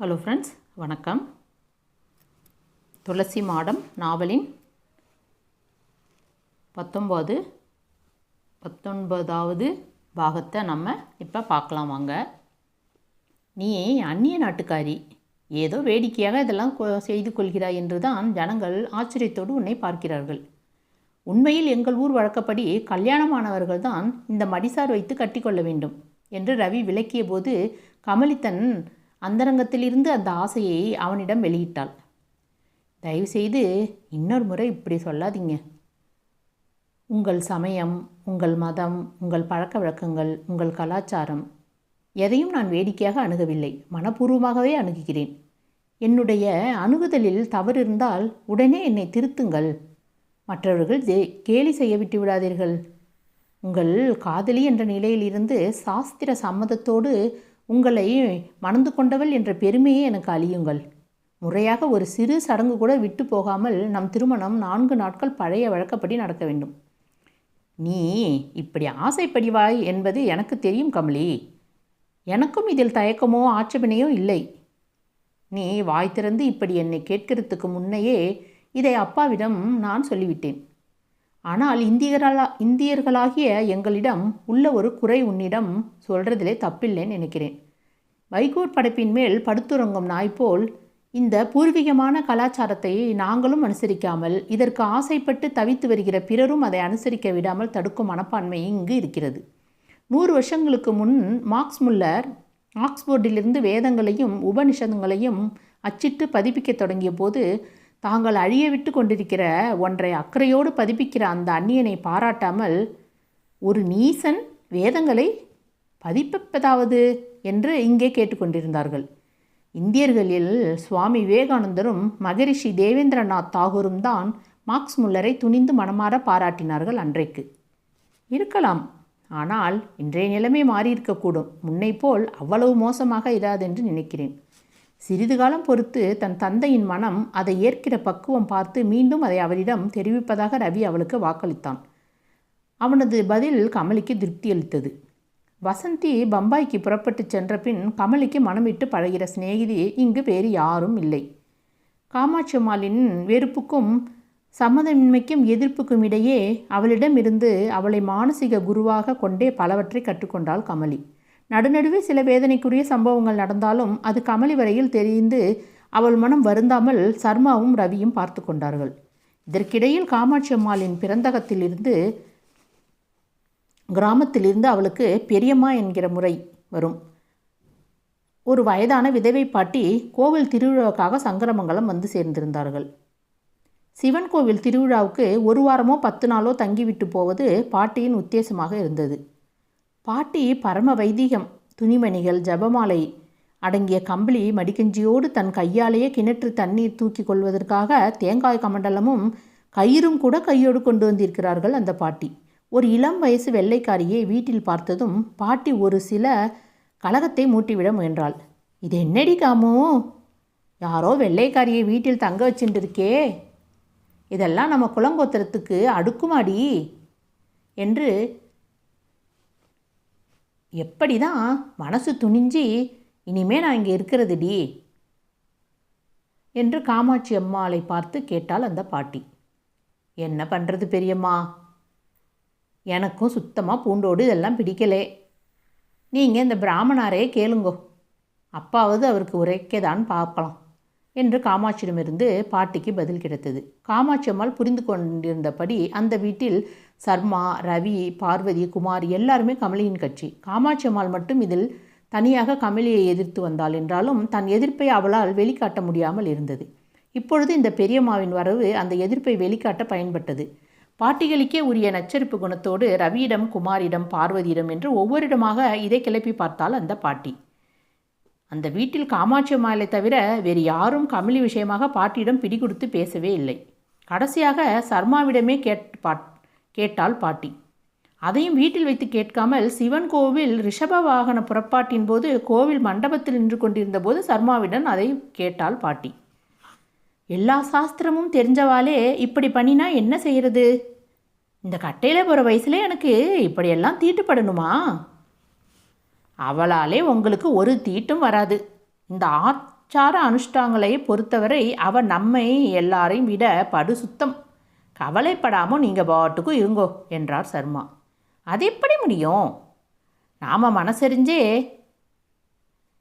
Hello friends, வணக்கம். துளசி மாடம் நாவலின் 19வது பாகத்தை நம்ம இப்போ பார்க்கலாம் வாங்க. நீ அந்நிய நாட்டுக்காரி, ஏதோ வேடிக்கையாக இதெல்லாம் செய்து கொள்கிறாய் என்றுதான் ஜனங்கள் ஆச்சரியத்தோடு உன்னை பார்க்கிறார்கள். உண்மையில் எங்கள் ஊர் வழக்கப்படி கல்யாணமானவர்கள் தான் இந்த மடிசார் வைத்து கட்டிக்கொள்ள வேண்டும் என்று ரவி விளக்கிய போது கமலித்தன் அந்தரங்கத்திலிருந்து அந்த ஆசையை அவனிடம் வெளியிட்டாள். தயவுசெய்து இன்னொரு முறை இப்படி சொல்லாதீங்க. உங்கள் சமயம், உங்கள் மதம், உங்கள் பழக்க வழக்கங்கள், உங்கள் கலாச்சாரம் எதையும் நான் வேடிக்கையாக அணுகவில்லை, மனப்பூர்வமாகவே அணுகுகிறேன். என்னுடைய அணுகுதலில் தவறு இருந்தால் உடனே என்னை திருத்துங்கள். மற்றவர்கள் கேலி செய்ய விட்டு விடாதீர்கள். உங்கள் காதலி என்ற நிலையிலிருந்து சாஸ்திர சம்மதத்தோடு உங்களை மணந்து கொண்டவள் என்ற பெருமையை எனக்கு அழியுங்கள். முறையாக ஒரு சிறு சடங்கு கூட விட்டு போகாமல் நம் திருமணம் 4 நாட்கள் பழைய வழக்கப்படி நடக்க வேண்டும். நீ இப்படி ஆசைப்படிவாய் என்பது எனக்கு தெரியும் கமலி. எனக்கும் இதில் தயக்கமோ ஆட்சேபனையோ இல்லை. நீ வாய் திறந்து இப்படி என்னை கேட்கிறதுக்கு முன்னையே இதை அப்பாவிடம் நான் சொல்லிவிட்டேன். ஆனால் இந்தியர்களாகிய எங்களிடம் உள்ள ஒரு குறை உன்னிடம் சொல்கிறதிலே தப்பில்லைன்னு நினைக்கிறேன். வைகோற் படைப்பின் மேல் படுத்துறங்கும் நாய்போல் இந்த பூர்வீகமான கலாச்சாரத்தை நாங்களும் அனுசரிக்காமல் இதற்கு ஆசைப்பட்டு தவித்து வருகிற பிறரும் அதை அனுசரிக்க விடாமல் தடுக்கும் மனப்பான்மை இங்கு இருக்கிறது. 100 வருஷங்களுக்கு முன் மார்க்ஸ் முல்லர் ஆக்ஸ்போர்டிலிருந்து வேதங்களையும் உபனிஷதங்களையும் அச்சிட்டு பதிப்பிக்க தொடங்கிய போது தாங்கள் அழிய விட்டு கொண்டிருக்கிற ஒன்றை அக்கறையோடு பதிப்பிக்கிற அந்த அந்நியனை பாராட்டாமல் ஒரு நீசன் வேதங்களை பதிப்பிப்பதாவது என்று இங்கே கேட்டுக்கொண்டிருந்தார்கள். இந்தியர்களில் சுவாமி விவேகானந்தரும் மகரிஷி தேவேந்திரநாத் தாகூரும் தான் மார்க்ஸ் முல்லரை துணிந்து மனமாற பாராட்டினார்கள் அன்றைக்கு. இருக்கலாம், ஆனால் இன்றைய நிலைமை மாறியிருக்கக்கூடும். முன்னை போல் அவ்வளவு மோசமாக இராதென்று நினைக்கிறேன். சிறிது காலம் பொறுத்து தன் தந்தையின் மனம் அதை ஏற்கிற பக்குவம் பார்த்து மீண்டும் அதை அவரிடம் தெரிவிப்பதாக ரவி அவளுக்கு வாக்களித்தான். அவனது பதில் கமலிக்கு திருப்தி அளித்தது. வசந்தி பம்பாய்க்கு புறப்பட்டு சென்ற பின் கமலிக்கு மனமிட்டு பழகிற சிநேகிதி இங்கு வேறு யாரும் இல்லை. காமாட்சி அம்மாளின் வெறுப்புக்கும் சம்மதமின்மைக்கும் எதிர்ப்புக்கும் இடையே அவளிடமிருந்து அவளை மானசீக குருவாக கொண்டே பலவற்றை கற்றுக்கொண்டாள் கமலி. நடுநடுவே சில வேதனைக்குரிய சம்பவங்கள் நடந்தாலும் அது கமலி வரையில் தெரிந்து அவள் மனம் வருந்தாமல் சர்மாவும் ரவியும் பார்த்து கொண்டார்கள். இதற்கிடையில் காமாட்சி அம்மாளின் பிறந்தகத்திலிருந்து கிராமத்திலிருந்து அவளுக்கு பெரியம்மா என்கிற முறை வரும் ஒரு வயதான விதவை பாட்டி கோவில் திருவிழாவுக்காக சங்கரமங்கலம் வந்து சேர்ந்திருந்தார்கள். சிவன் கோவில் திருவிழாவுக்கு 1 வாரமோ 10 நாளோ தங்கிவிட்டு போவது பாட்டியின் உத்தேசமாக இருந்தது. பாட்டி பரம வைதிகம். துணிமணிகள், ஜபமாலை அடங்கிய கம்பளி மடிக்கஞ்சியோடு தன் கையாலேயே கிணற்று தண்ணீர் தூக்கி கொள்வதற்காக தேங்காய் கமண்டலமும் கயிறும் கூட கையோடு கொண்டு வந்திருக்கிறார்கள் அந்த பாட்டி. ஒரு இளம் வயசு வெள்ளைக்காரியை வீட்டில் பார்த்ததும் பாட்டி ஒரு சில கலகத்தை மூட்டிவிட முயன்றாள். இது என்னடி காமோ, யாரோ வெள்ளைக்காரியை வீட்டில் தங்க வச்சுட்டு இருக்கே, இதெல்லாம் நம்ம குலங்கோத்திரத்துக்கு அடுக்குமாடி என்று எப்படி தான் மனசு துணிஞ்சி இனிமே நான் இங்கே இருக்கிறதுடி என்று காமாட்சி அம்மாளை பார்த்து கேட்டாள் அந்த பாட்டி. என்ன பண்ணுறது பெரியம்மா, எனக்கும் சுத்தமாக பூண்டோடு இதெல்லாம் பிடிக்கலே. நீங்கள் இந்த பிராமணாரே கேளுங்கோ, அப்பாவது அவருக்கு உரைக்கதான் பார்க்கலாம் என்று காமாட்சியிடமிருந்து பாட்டிக்கு பதில் கிடைத்தது. காமாட்சி அம்மாள் புரிந்து கொண்டிருந்தபடி அந்த வீட்டில் சர்மா, ரவி, பார்வதி, குமார் எல்லாருமே கமலியின் கட்சி. காமாட்சி அம்மாள் மட்டும் இதில் தனியாக கமலியை எதிர்த்து வந்தாள் என்றாலும் தன் எதிர்ப்பை அவளால் வெளிக்காட்ட முடியாமல் இருந்தது. இப்பொழுது இந்த பெரியம்மாவின் வரவு அந்த எதிர்ப்பை வெளிக்காட்ட பயன்பட்டது. பாட்டிகளுக்கே உரிய நச்சரிப்பு குணத்தோடு ரவியிடம், குமாரிடம், பார்வதியிடம் என்று ஒவ்வொருடமாக இதை கிளப்பி பார்த்தாள் அந்த பாட்டி. அந்த வீட்டில் காமாட்சி அம்மாளை தவிர வேறு யாரும் கமலி விஷயமாக பாட்டியிடம் பிடிகொடுத்து பேசவே இல்லை. கடைசியாக சர்மாவிடமே கேட்டாள் பாட்டி. அதையும் வீட்டில் வைத்து கேட்காமல் சிவன் கோவில் ரிஷப வாகன புறப்பாட்டின் போது கோவில் மண்டபத்தில் நின்று கொண்டிருந்த போது சர்மாவிடம் அதை கேட்டாள் பாட்டி. எல்லா சாஸ்திரமும் தெரிஞ்சவாலே இப்படி பண்ணினா என்ன செய்கிறது? இந்த கட்டையில் போகிற வயசுல எனக்கு இப்படியெல்லாம் தீட்டுப்படணுமா? அவளாலே உங்களுக்கு ஒரு தீட்டும் வராது. இந்த ஆச்சார அனுஷ்டாங்களை பொறுத்தவரை அவ நம்மை எல்லாரையும் விட படு சுத்தம். கவலைப்படாமல் நீங்கள் பாட்டுக்கும் இருங்கோ என்றார் சர்மா. அது எப்படி முடியும்? நாம் மனசறிஞ்சே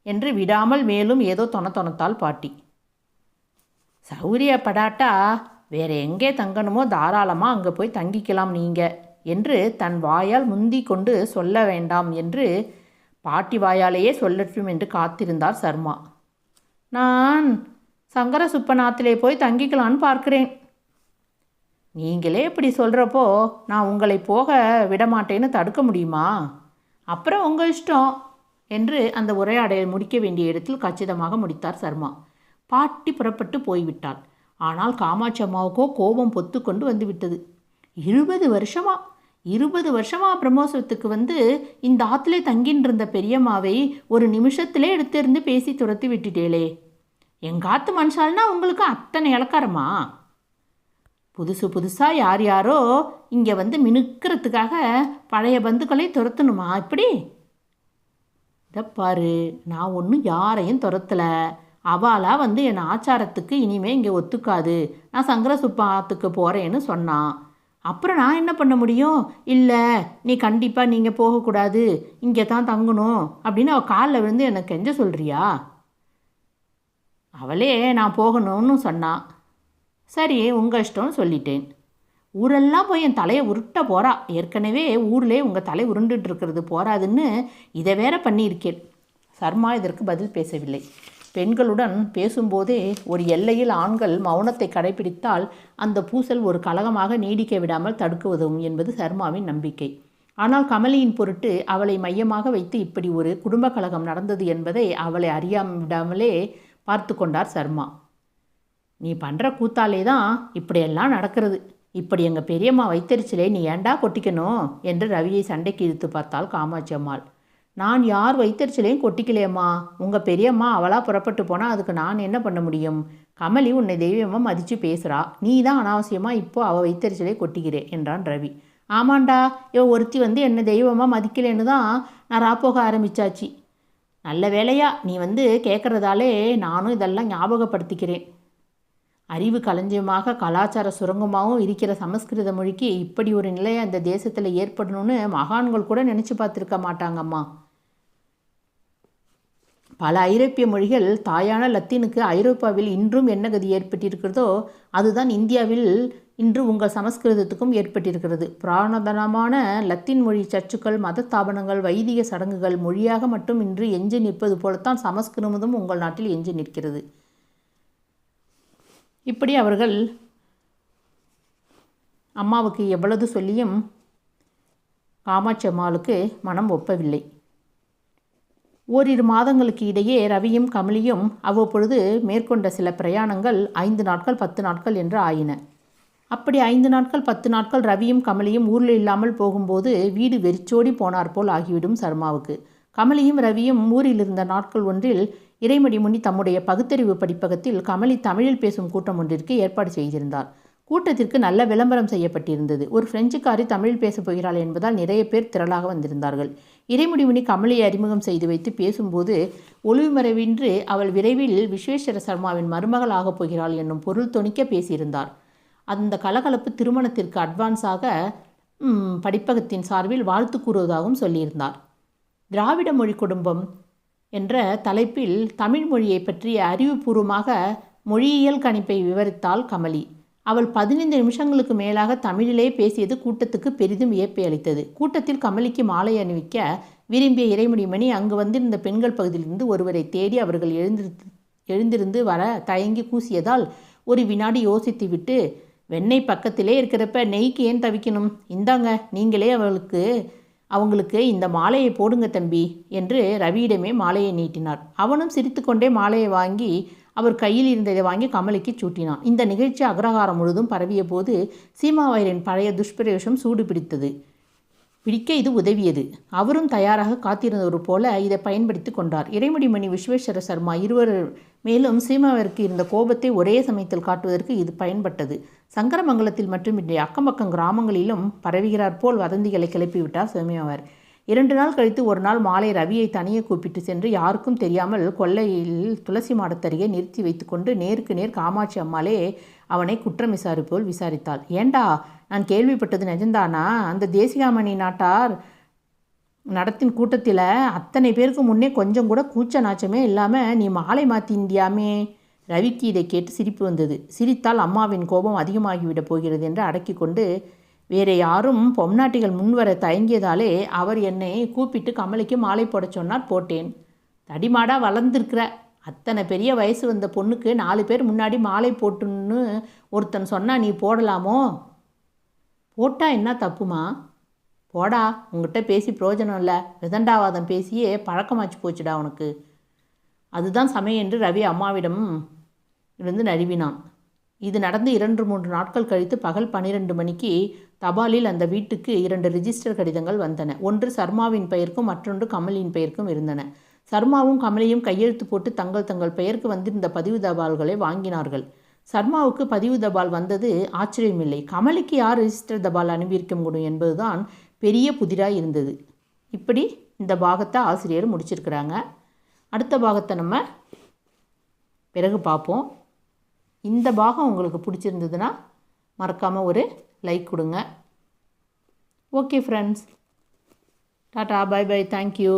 என்று விடாமல் மேலும் ஏதோ தொணத்தாள் பாட்டி. சௌரியப்படாட்டா வேற எங்கே தங்கணுமோ தாராளமாக அங்கே போய் தங்கிக்கலாம் நீங்கள் என்று தன் வாயால் முந்தி கொண்டு சொல்ல வேண்டாம் என்று பாட்டி வாயாலேயே சொல்லட்டும் என்று காத்திருந்தார் சர்மா. நான் சங்கர சுப்பநாத்திலே போய் தங்கிக்கலான்னு பார்க்கிறேன். நீங்களே இப்படி சொல்கிறப்போ நான் உங்களை போக விடமாட்டேன்னு தடுக்க முடியுமா? அப்புறம் உங்கள் இஷ்டம் என்று அந்த உரையாடலை முடிக்க வேண்டிய இடத்தில் கச்சிதமாக முடித்தார் சர்மா. பாட்டி புறப்பட்டு போய்விட்டாள். ஆனால் காமாட்சி அம்மாவுக்கோ கோபம் பொத்து கொண்டு வந்து விட்டது. 20 வருஷமா பிரம்மோற்சவத்துக்கு வந்து இந்த ஆற்றுலே தங்கின்னு இருந்த பெரியம்மாவை ஒரு நிமிஷத்திலே எடுத்திருந்து பேசி துரத்தி விட்டுட்டேளே. எங்காத்து மனுஷால்னா உங்களுக்கு அத்தனை இலக்காரமா? புதுசாக யார் யாரோ இங்கே வந்து மினுக்கிறதுக்காக பழைய பந்துக்களை துரத்தணுமா இப்படி? இதப்பாரு, நான் ஒன்றும் யாரையும் துரத்தலை. அவளாக வந்து என் ஆச்சாரத்துக்கு இனிமேல் இங்கே ஒத்துக்காது, நான் சங்கர சுப்பாத்துக்கு போகிறேன்னு சொன்னான். அப்புறம் நான் என்ன பண்ண முடியும்? இல்லை, நீ கண்டிப்பாக நீங்கள் போகக்கூடாது, இங்கே தான் தங்கணும் அப்படின்னு அவள் காலில் விழுந்து எனக்கு கெஞ்ச சொல்கிறியா? அவளே நான் போகணும்னு சொன்னான். சரி, உங்கள் இஷ்டம்னு சொல்லிட்டேன். ஊரெல்லாம் போய் என் தலையை உருட்ட போகிறா. ஏற்கனவே ஊர்லேயே உங்கள் தலை உருண்டுட்டு இருக்கிறது போராதுன்னு இதை வேற பண்ணியிருக்கேன். சர்மா இதற்கு பதில் பேசவில்லை. பெண்களுடன் பேசும்போதே ஒரு எல்லையில் ஆண்கள் மௌனத்தை கடைபிடித்தால் அந்த பூசல் ஒரு கலகமாக நீடிக்க விடாமல் தடுக்க உதவும் என்பது சர்மாவின் நம்பிக்கை. ஆனால் கமலியின் பொருட்டு அவளை மையமாக வைத்து இப்படி ஒரு குடும்ப கலகம் நடந்தது என்பதை அவளை அறியாவிடாமலே பார்த்து கொண்டார் சர்மா. நீ பண்ணுற கூத்தாலே தான் இப்படியெல்லாம் நடக்கிறது. இப்படி எங்கள் பெரியம்மா வைத்தறிச்சலே நீ ஏண்டா கொட்டிக்கணும் என்று ரவியை சண்டைக்கு இழுத்து பார்த்தாள் காமாட்சி அம்மாள். நான் யார் வைத்தறிச்சலையும் கொட்டிக்கலையம்மா. உங்கள் பெரியம்மா அவளாக புறப்பட்டு போனால் அதுக்கு நான் என்ன பண்ண முடியும்? கமலி உன்னை தெய்வமாக மதித்து பேசுகிறா, நீ தான் அனாவசியமாக இப்போது அவள் வைத்தறிச்சலை கொட்டிக்கிறே என்றான் ரவி. ஆமாண்டா, இவ ஒருத்தி வந்து என்னை தெய்வமாக மதிக்கலைன்னு தான் நான் ராப்போக ஆரம்பித்தாச்சு. நல்ல வேலையா நீ வந்து கேட்குறதாலே நானும் இதெல்லாம் ஞாபகப்படுத்திக்கிறேன். அறிவு களஞ்சியமாக கலாச்சார சுரங்கமாகவும் இருக்கிற சமஸ்கிருத மொழிக்கு இப்படி ஒரு நிலையை அந்த தேசத்தில் ஏற்படணும்னு மகான்கள் கூட நினச்சி பார்த்துருக்க மாட்டாங்கம்மா. பல ஐரோப்பிய மொழிகள் தாயான லத்தீனுக்கு ஐரோப்பாவில் இன்றும் என்ன கதி ஏற்பட்டிருக்கிறதோ அதுதான் இந்தியாவில் இன்று உங்கள் சமஸ்கிருதத்துக்கும் ஏற்பட்டிருக்கிறது. புராணதனமான லத்தீன் மொழி சர்ச்சுக்கள், மத ஸ்தாபனங்கள், வைதிக சடங்குகள் மொழியாக மட்டும் இன்று எஞ்சி நிற்பது போலத்தான் சமஸ்கிருதமும் உங்கள் நாட்டில் எஞ்சி நிற்கிறது. இப்படி அவர்கள் அம்மாவுக்கு எவ்வளவு சொல்லியும் காமாட்சி அம்மாளுக்கு மனம் ஒப்பவில்லை. ஓரிரு மாதங்களுக்கு இடையே ரவியும் கமலியும் அவ்வப்பொழுது மேற்கொண்ட சில பிரயாணங்கள் 5 நாட்கள் 10 நாட்கள் என்று ஆயின. அப்படி 5 நாட்கள் 10 நாட்கள் ரவியும் கமலியும் ஊரில் இல்லாமல் போகும்போது வீடு வெறிச்சோடி போனாற்போல் ஆகிவிடும் சர்மாவுக்கு. கமலியும் ரவியும் ஊரில் இருந்த நாட்கள் ஒன்றில் இறைமடி முனி தம்முடைய பகுத்தறிவு படிப்பகத்தில் கமலி தமிழில் பேசும் கூட்டம் ஒன்றிற்கு ஏற்பாடு செய்திருந்தார். கூட்டத்திற்கு நல்ல விளம்பரம் செய்யப்பட்டிருந்தது. ஒரு பிரெஞ்சுக்காரி தமிழில் பேசப் போகிறாள் என்பதால் நிறைய பேர் திரளாக வந்திருந்தார்கள். இறைமுடி முனி கமலியை அறிமுகம் செய்து வைத்து பேசும்போது ஒளிவுமறைவின்றி அவள் விரைவில் விஸ்வேஸ்வர சர்மாவின் மருமகள் ஆகப் போகிறாள் என்னும் பொருள் தொனிக்க பேசியிருந்தார். அந்த கலகலப்பு திருமணத்திற்கு அட்வான்ஸாக படிப்பகத்தின் சார்பில் வாழ்த்து கூறுவதாகவும் சொல்லியிருந்தார். திராவிட மொழி குடும்பம் என்ற தலைப்பில் தமிழ் மொழியை பற்றிய அறிவுபூர்வமாக மொழியியல் கணிப்பை விவரித்தாள் கமலி. அவள் 15 நிமிஷங்களுக்கு மேலாக தமிழிலே பேசியது கூட்டத்துக்கு பெரிதும் வியப்பை அளித்தது. கூட்டத்தில் கமலிக்கு மாலை அணிவிக்க விரும்பிய இறைமுடிமணி அங்கு வந்திருந்த பெண்கள் பகுதியிலிருந்து ஒருவரை தேடி அவர்கள் எழுந்திருந்து வர தயங்கி கூசியதால் ஒரு வினாடி யோசித்து விட்டு, வெண்ணெய் பக்கத்திலே இருக்கிறப்ப நெய்க்கு ஏன் தவிக்கணும், இந்தாங்க நீங்களே அவங்களுக்கு இந்த மாலையை போடுங்க தம்பி என்று ரவியிடமே மாலையை நீட்டினார். அவனும் சிரித்துக்கொண்டே மாலையை வாங்கி அவர் கையில் இருந்ததை வாங்கி கமலிக்கு சூட்டினான். இந்த நிகழ்ச்சி அக்ரஹாரம் முழுதும் பரவிய போது சீமாவாயரின் பழைய துஷ்பிரயோகம் சூடு பிடிக்க இது உதவியது. அவரும் தயாராக காத்திருந்தவர் போல இதை பயன்படுத்தி கொண்டார். இறைமுடிமணி விஸ்வேஸ்வர சர்மா இருவர் மேலும் சீமாவிற்கு இருந்த கோபத்தை ஒரே சமயத்தில் காட்டுவதற்கு இது பயன்பட்டது. சங்கரமங்கலத்தில் மட்டுமின்றி அக்கம்பக்கம் கிராமங்களிலும் பரவுகிறார் போல் வதந்திகளை கிளப்பிவிட்டார் சீமாவர். 2 நாள் கழித்து ஒரு நாள் மாலை ரவியை தனியே கூப்பிட்டு சென்று யாருக்கும் தெரியாமல் கொல்லையில் துளசி மாடத்தருகே நிறுத்தி வைத்துக்கொண்டு நேருக்கு நேர் காமாட்சி அம்மாளே அவனை குற்றம் விசாரிப்போல் விசாரித்தாள். ஏண்டா, நான் கேள்விப்பட்டது நிஜந்தானா? அந்த தேசிகாமணி நாட்டார் நடத்தின் கூட்டத்தில் அத்தனை பேருக்கு முன்னே கொஞ்சம் கூட கூச்ச நாச்சமே இல்லாமல் நீ மாலை மாற்றிண்டியாமே. ரவிக்கு இதை கேட்டு சிரிப்பு வந்தது. சிரித்தால் அம்மாவின் கோபம் அதிகமாகிவிடப் போகிறது என்று அடக்கி கொண்டு, வேறு யாரும் பொம்நாட்டிகள் முன்வர தயங்கியதாலே அவர் என்னை கூப்பிட்டு கமலிக்கு மாலை போட சொன்னார், போட்டேன். தடிமாடாக வளர்ந்துருக்கிற, அத்தனை பெரிய வயசு வந்த பொண்ணுக்கு 4 பேர் முன்னாடி மாலை போட்டுன்னு ஒருத்தன் சொன்னால் நீ போடலாமோ? போட்டா என்ன தப்புமா? போடா, உங்ககிட்ட பேசி பிரயோஜனம் இல்லை. விதண்டாவாதம் பேசியே பழக்கமாச்சு போச்சுடா உனக்கு. அதுதான் சமயம் என்று ரவி அம்மாவிடம் இருந்து நழுவினான். இது நடந்து 2-3 நாட்கள் கழித்து பகல் 12 மணிக்கு தபாலில் அந்த வீட்டுக்கு 2 ரிஜிஸ்டர் கடிதங்கள் வந்தன. ஒன்று சர்மாவின் பெயருக்கும் மற்றொன்று கமலின் பெயருக்கும் இருந்தன. சர்மாவும் கமலியும் கையெழுத்து போட்டு தங்கள் தங்கள் பெயருக்கு வந்திருந்த பதிவு தபால்களை வாங்கினார்கள். சர்மாவுக்கு பதிவு தபால் வந்தது ஆச்சரியமில்லை. கமலிக்கு யார் ரிஜிஸ்டர் தபால் அனுப்பியிருக்க முடியும் என்பதுதான் பெரிய புதிராக இருந்தது. இப்படி இந்த பாகத்தை ஆசிரியர் முடிச்சிருக்கிறாங்க. அடுத்த பாகத்தை நம்ம பிறகு பார்ப்போம். இந்த பாகம் உங்களுக்கு பிடிச்சிருந்ததுன்னா மறக்காமல் ஒரு லைக் கொடுங்க. Okay friends, tata, bye bye, thank you.